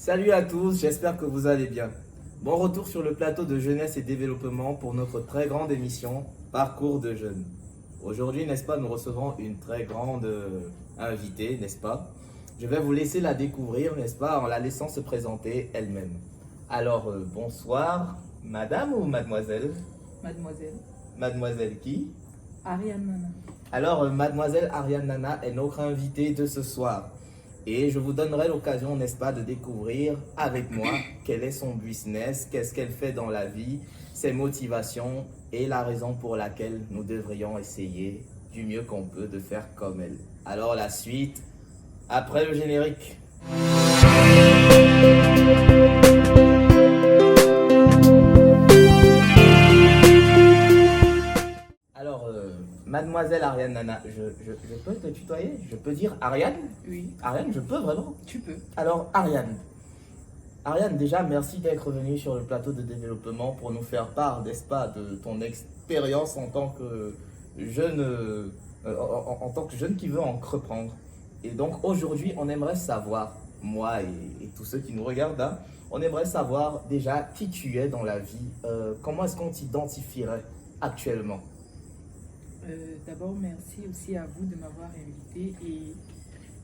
Salut à tous, j'espère que vous allez bien. Bon retour sur le plateau de jeunesse et développement pour notre très grande émission Parcours de jeunes. Aujourd'hui, n'est-ce pas, nous recevons une très grande invitée, n'est-ce pas? Je vais vous laisser la découvrir, n'est-ce pas, en la laissant se présenter elle-même. Alors, bonsoir, madame ou mademoiselle? Mademoiselle Mademoiselle qui? Ariane Nana. Alors, mademoiselle Ariane Nana est notre invitée de ce soir. Et je vous donnerai l'occasion, n'est-ce pas, de découvrir avec moi quel est son business, qu'est-ce qu'elle fait dans la vie, ses motivations et la raison pour laquelle nous devrions essayer du mieux qu'on peut de faire comme elle. Alors la suite, après le générique. Alors, mademoiselle Ariane Nana, je peux te tutoyer? Je peux dire Ariane? Oui, Ariane, je peux vraiment? tu peux. Alors, Ariane, déjà, merci d'être venue sur le plateau de développement pour nous faire part, n'est-ce pas, de ton expérience en tant que jeune, en tant que jeune qui veut entreprendre. Et donc, aujourd'hui, on aimerait savoir, moi et tous ceux qui nous regardent, hein, on aimerait savoir déjà qui tu es dans la vie, comment est-ce qu'on t'identifierait actuellement? D'abord, merci aussi à vous de m'avoir invité. Et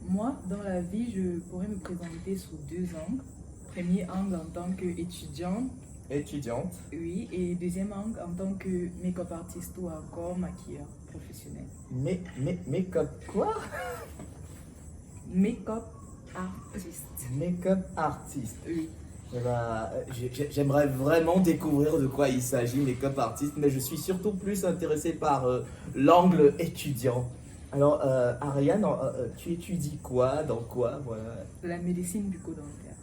moi, dans la vie, je pourrais me présenter sous deux angles. Premier angle en tant qu'étudiante, Étudiante. oui, et deuxième angle en tant que make-up artiste ou encore maquilleur professionnel. Make-up quoi? Make-up artiste, Make-up artiste. oui. Eh ben, j'aimerais vraiment découvrir de quoi il s'agit, make-up artiste, mais je suis surtout plus intéressé par l'angle étudiant. Alors, Ariane, tu étudies quoi, dans quoi, voilà? La médecine bucco-dentaire.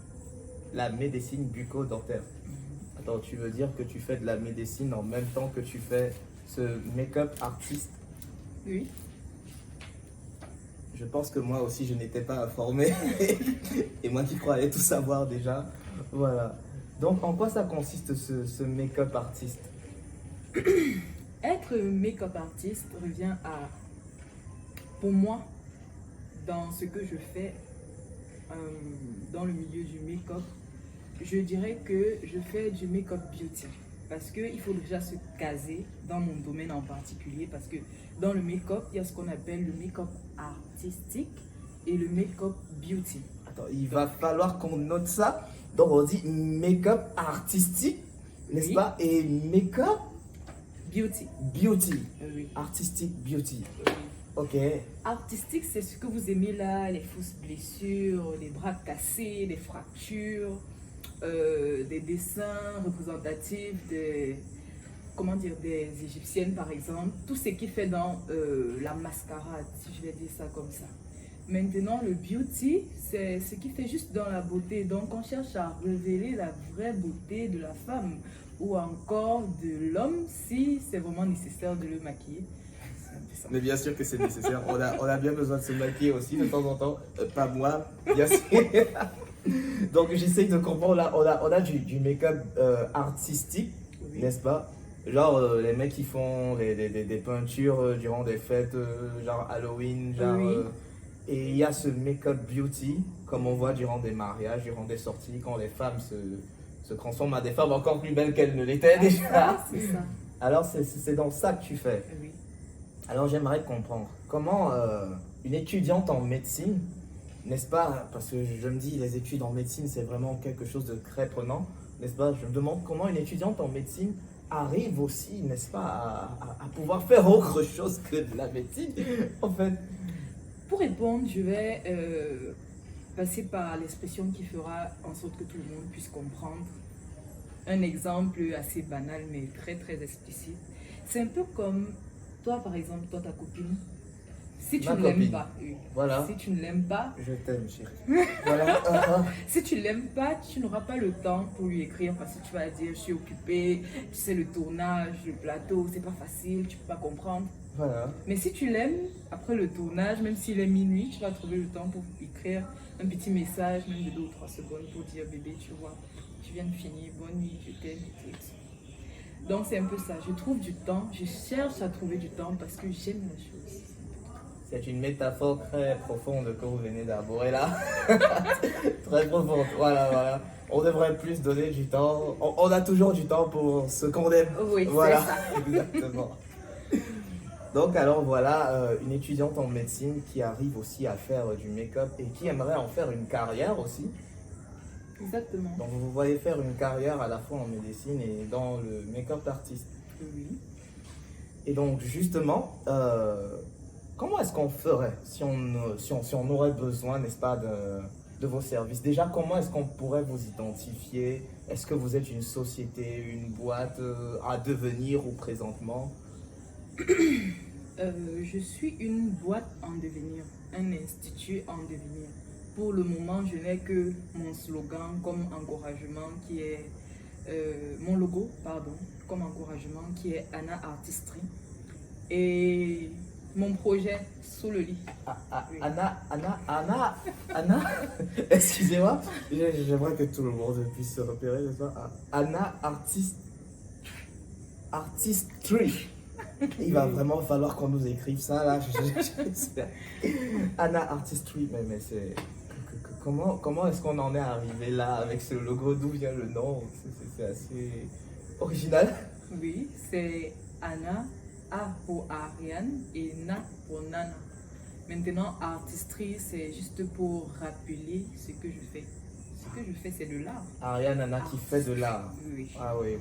La médecine bucco-dentaire. Attends, tu veux dire que tu fais de la médecine en même temps que tu fais ce make-up artiste? Oui. Je pense que moi aussi, je n'étais pas informé. Et moi qui croyais tout savoir déjà. Voilà. Donc, en quoi ça consiste ce make-up artiste? Être make-up artiste revient à, pour moi, dans ce que je fais dans le milieu du make-up, je dirais que je fais du make-up beauty. Parce qu'il faut déjà se caser dans mon domaine en particulier. Parce que dans le make-up, il y a ce qu'on appelle le make-up artistique et le make-up beauty. Attends, il va falloir qu'on note ça. Donc, on dit make-up artistique, n'est-ce Oui. pas? Et make-up Beauty. beauty. Oui. Artistique beauty. Ok. Artistique, c'est ce que vous aimez là, les fausses blessures, les bras cassés, les fractures, des dessins représentatifs des, comment dire, des Égyptiennes par exemple, tout ce qui fait dans la mascarade, si je vais dire ça comme ça. Maintenant, le beauty, c'est ce qui fait juste dans la beauté. Donc, on cherche à révéler la vraie beauté de la femme ou encore de l'homme si c'est vraiment nécessaire de le maquiller. C'est un peu ça. Mais bien sûr que c'est nécessaire. On a bien besoin de se maquiller aussi de temps en temps. Pas moi, bien sûr. Donc, j'essaye de comprendre. Là, on a du make-up artistique, Oui. n'est-ce pas? Genre, les mecs qui font des peintures durant des fêtes, genre Halloween, genre. Oui. Et il y a ce make-up beauty, comme on voit durant des mariages, durant des sorties, quand les femmes se transforment à des femmes encore plus belles qu'elles ne l'étaient déjà. Ah, c'est ça. Alors, c'est dans ça que tu fais. Oui. Alors, j'aimerais comprendre comment une étudiante en médecine, n'est-ce pas? Parce que je me dis, les études en médecine, c'est vraiment quelque chose de très prenant, n'est-ce pas? Je me demande comment une étudiante en médecine arrive aussi, n'est-ce pas, à pouvoir faire autre chose que de la médecine, en fait. Pour répondre, je vais passer par l'expression qui fera en sorte que tout le monde puisse comprendre. Un exemple assez banal mais très très explicite. C'est un peu comme toi par exemple, toi ta copine. Si tu Ma ne l'aimes copine. pas, oui. Voilà. Si tu ne l'aimes pas, Je t'aime, chérie. Voilà. si tu l'aimes pas, tu n'auras pas le temps pour lui écrire parce que tu vas dire je suis occupée, tu sais le tournage, le plateau, c'est pas facile, tu peux pas comprendre. Voilà. Mais si tu l'aimes, après le tournage, même s'il est minuit, tu vas trouver le temps pour écrire un petit message, même de 2 ou 3 secondes, pour dire bébé, tu vois, tu viens de finir, bonne nuit, je t'aime, et tout. Donc c'est un peu ça, je trouve du temps, je cherche à trouver du temps parce que j'aime la chose. C'est une métaphore très profonde que vous venez d'aborder là. Très profonde. Voilà. On devrait plus donner du temps. On a toujours du temps pour ce qu'on aime. Oui, Voilà, c'est ça. exactement. Donc alors voilà, une étudiante en médecine qui arrive aussi à faire du make-up et qui aimerait en faire une carrière aussi. Exactement. Donc vous voyez faire une carrière à la fois en médecine et dans le make-up artiste. Oui. Et donc justement, comment est-ce qu'on ferait si on aurait besoin, n'est-ce pas, de vos services? Déjà, comment est-ce qu'on pourrait vous identifier? Est-ce que vous êtes une société, une boîte à devenir ou présentement? Je suis une boîte en devenir, un institut en devenir. Pour le moment, je n'ai que mon slogan comme encouragement qui est mon logo, pardon, comme encouragement qui est Anna Artistry. Et mon projet sous le lit. Oui. Anna, excusez-moi, j'aimerais que tout le monde puisse se repérer, n'est-ce pas? Anna Artistry. Il va vraiment falloir qu'on nous écrive ça là, j'espère. Anna Artistry, mais c'est. Comment est-ce qu'on en est arrivé là avec ce logo? D'où vient le nom? C'est assez original. Oui, c'est Anna, A pour Ariane et Na pour Nana. Maintenant, artistry, c'est juste pour rappeler ce que je fais. Ce que je fais, c'est de l'art. Ariane Anna qui fait de l'art. Oui. Ah oui,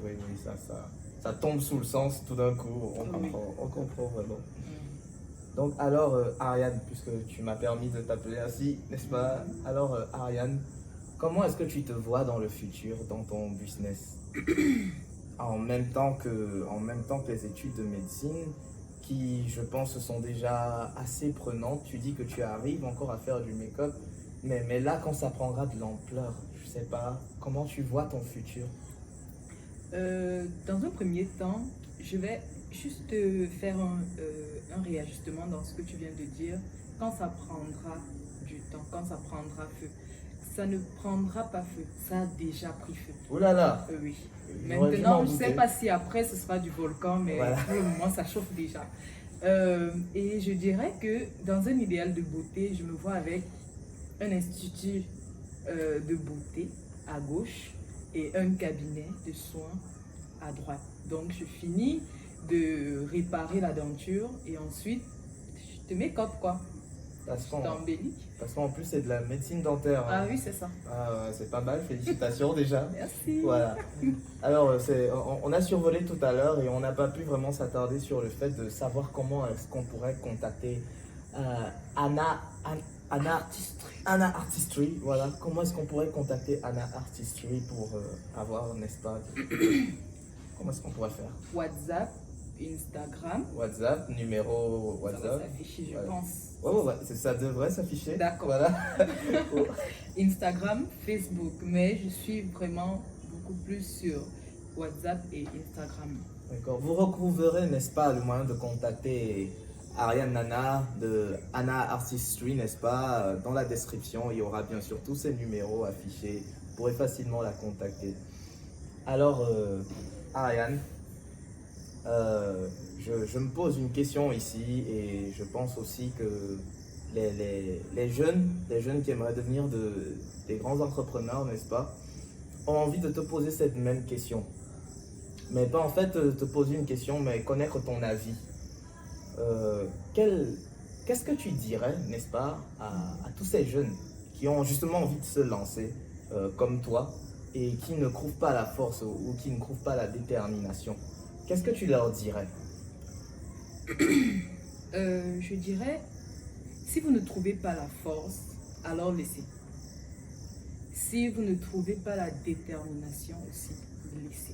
ça tombe sous le sens tout d'un coup, on Oui. comprend vraiment. Mm. Donc alors Ariane, puisque tu m'as permis de t'appeler ainsi, n'est-ce pas? Alors Ariane, comment est-ce que tu te vois dans le futur, dans ton business? En même temps que les études de médecine, qui je pense sont déjà assez prenantes. Tu dis que tu arrives encore à faire du make-up, mais là quand ça prendra de l'ampleur, je sais pas, comment tu vois ton futur? Dans un premier temps, je vais juste faire un réajustement dans ce que tu viens de dire. Quand ça prendra du temps, quand ça prendra feu, ça ne prendra pas feu, ça a déjà pris feu. Ouh là là, Oui. j'aurais dû Maintenant, m'en je ne sais douter. pas si après ce sera du volcan, mais Voilà. pour le moment, ça chauffe déjà. Et je dirais que dans un idéal de beauté, je me vois avec un institut de beauté à gauche et un cabinet de soins à droite. Donc, je finis de réparer la denture et ensuite, je te mets up quoi. Parce Je qu'en t'embellis. parce qu'en plus c'est de la médecine dentaire. Ah Hein. oui, c'est ça. Ah, ouais, c'est pas mal, félicitations déjà. Merci. Voilà. Alors, on a survolé tout à l'heure et on n'a pas pu vraiment s'attarder sur le fait de savoir comment est-ce qu'on pourrait contacter Anna Artistry. Voilà. Comment est-ce qu'on pourrait contacter Anna Artistry pour avoir, n'est-ce pas, comment est-ce qu'on pourrait faire? WhatsApp, Instagram. WhatsApp, numéro Ça va WhatsApp. s'afficher, je Voilà. pense. Ouais, ça devrait s'afficher. D'accord. Voilà. Instagram, Facebook, mais je suis vraiment beaucoup plus sur WhatsApp et Instagram. D'accord. Vous retrouverez, n'est-ce pas, le moyen de contacter Ariane Nana de Anna Artistry, n'est-ce pas? Dans la description, il y aura bien sûr tous ces numéros affichés. Vous pourrez facilement la contacter. Alors, Ariane, je me pose une question ici et je pense aussi que les jeunes qui aimeraient devenir des grands entrepreneurs, n'est-ce pas, ont envie de te poser cette même question. Mais pas en fait te poser une question, mais connaître ton avis. Qu'est-ce que tu dirais, n'est-ce pas, à tous ces jeunes qui ont justement envie de se lancer comme toi et qui ne trouvent pas la force ou qui ne trouvent pas la détermination? Qu'est-ce que tu leur dirais? Je dirais, si vous ne trouvez pas la force, alors laissez. Si vous ne trouvez pas la détermination aussi, laissez.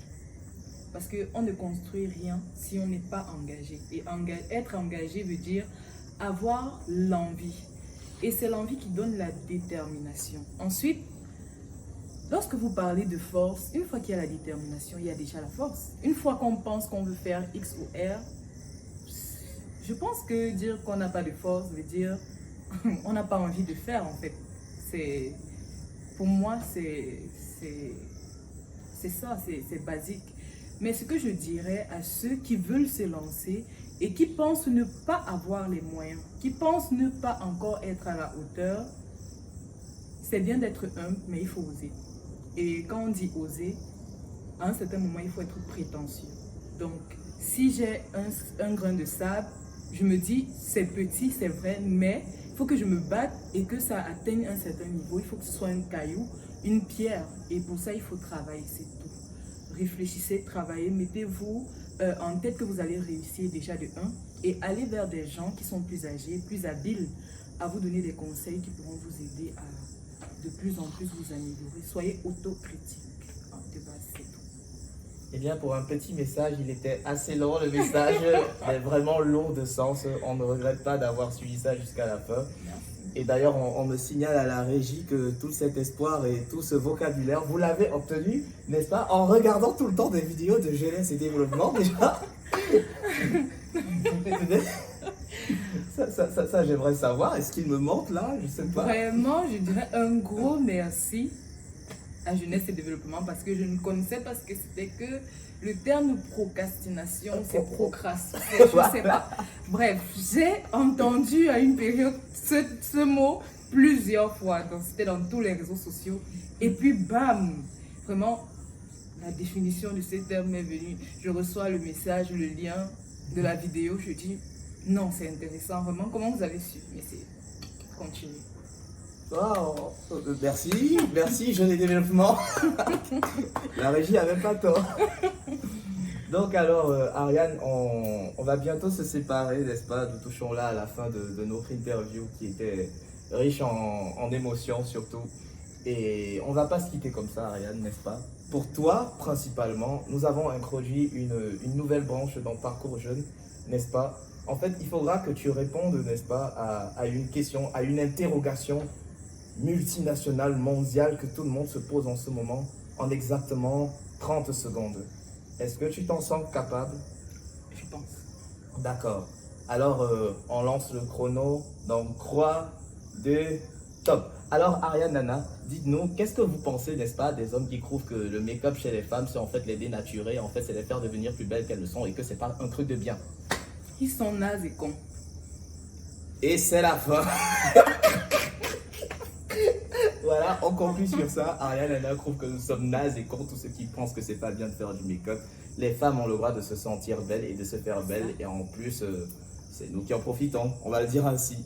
Parce qu'on ne construit rien si on n'est pas engagé. Et être engagé veut dire avoir l'envie. Et c'est l'envie qui donne la détermination. Ensuite, lorsque vous parlez de force, une fois qu'il y a la détermination, il y a déjà la force. Une fois qu'on pense qu'on veut faire X ou R, je pense que dire qu'on n'a pas de force veut dire on n'a pas envie de faire en fait. Pour moi, c'est ça, c'est basique. Mais ce que je dirais à ceux qui veulent se lancer et qui pensent ne pas avoir les moyens, qui pensent ne pas encore être à la hauteur, c'est bien d'être humble, mais il faut oser. Et quand on dit oser, à un certain moment, il faut être prétentieux. Donc, si j'ai un grain de sable, je me dis, c'est petit, c'est vrai, mais il faut que je me batte et que ça atteigne un certain niveau. Il faut que ce soit un caillou, une pierre. Et pour ça, il faut travailler, c'est tout. Réfléchissez, travaillez, mettez-vous en tête que vous allez réussir déjà de 1 et allez vers des gens qui sont plus âgés, plus habiles à vous donner des conseils qui pourront vous aider à de plus en plus vous améliorer. Soyez autocritique. De base, c'est tout. Eh bien, pour un petit message, il était assez long le message, mais vraiment lourd de sens. On ne regrette pas d'avoir suivi ça jusqu'à la fin. Et d'ailleurs, on me signale à la régie que tout cet espoir et tout ce vocabulaire, vous l'avez obtenu, n'est-ce pas, en regardant tout le temps des vidéos de jeunesse et développement déjà. Ça, j'aimerais savoir. Est-ce qu'il me manque là? Je sais pas. Vraiment, je dirais un gros merci à Jeunesse et Développement parce que je ne connaissais pas ce que c'était que le terme procrastination, c'est procrastiner, je sais pas. Bref, j'ai entendu à une période ce mot plusieurs fois, donc c'était dans tous les réseaux sociaux. Et puis bam, vraiment, la définition de ce terme est venue. Je reçois le message, le lien de la vidéo, je dis non, c'est intéressant, vraiment. Comment vous avez su? Mais c'est continue. Oh, merci, Jeune et Développement. La régie avait pas tort. Donc alors, Ariane, on va bientôt se séparer, n'est-ce pas? Nous touchons là à la fin de notre interview qui était riche en émotions surtout. Et on va pas se quitter comme ça, Ariane, n'est-ce pas? Pour toi, principalement, nous avons introduit une nouvelle branche dans Parcours Jeune, n'est-ce pas? En fait, il faudra que tu répondes, n'est-ce pas, à une question, à une interrogation multinationale, mondiale, que tout le monde se pose en ce moment, en exactement 30 secondes. Est-ce que tu t'en sens capable? Je pense. D'accord. Alors, on lance le chrono dans 3, 2, top. Alors, Ariane, Nana, dites-nous, qu'est-ce que vous pensez, n'est-ce pas, des hommes qui trouvent que le make-up chez les femmes, c'est en fait les dénaturer, en fait, c'est les faire devenir plus belles qu'elles le sont et que c'est pas un truc de bien? Ils sont nazes et cons. Et c'est la fin. Voilà, on conclut sur ça. Ariane, Nana trouve que nous sommes nazes et cons, tous ceux qui pensent que c'est pas bien de faire du make-up. Les femmes ont le droit de se sentir belles et de se faire belles. Et en plus, c'est nous qui en profitons, on va le dire ainsi.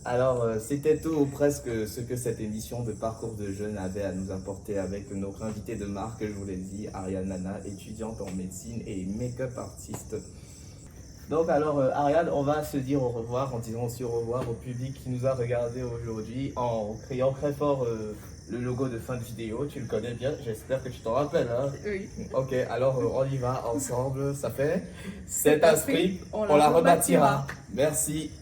Alors, c'était tout ou presque ce que cette émission de Parcours de Jeunes avait à nous apporter avec notre invité de marque, je vous l'ai dit, Ariane Nana, étudiante en médecine et make-up artiste. Donc alors, Ariane, on va se dire au revoir en disant aussi au revoir au public qui nous a regardé aujourd'hui en criant très fort le logo de fin de vidéo. Tu le connais bien, j'espère que tu t'en rappelles. Hein? Oui. Ok, alors on y va ensemble. Ça fait cet esprit, on la rebâtira. rebâtira. Merci.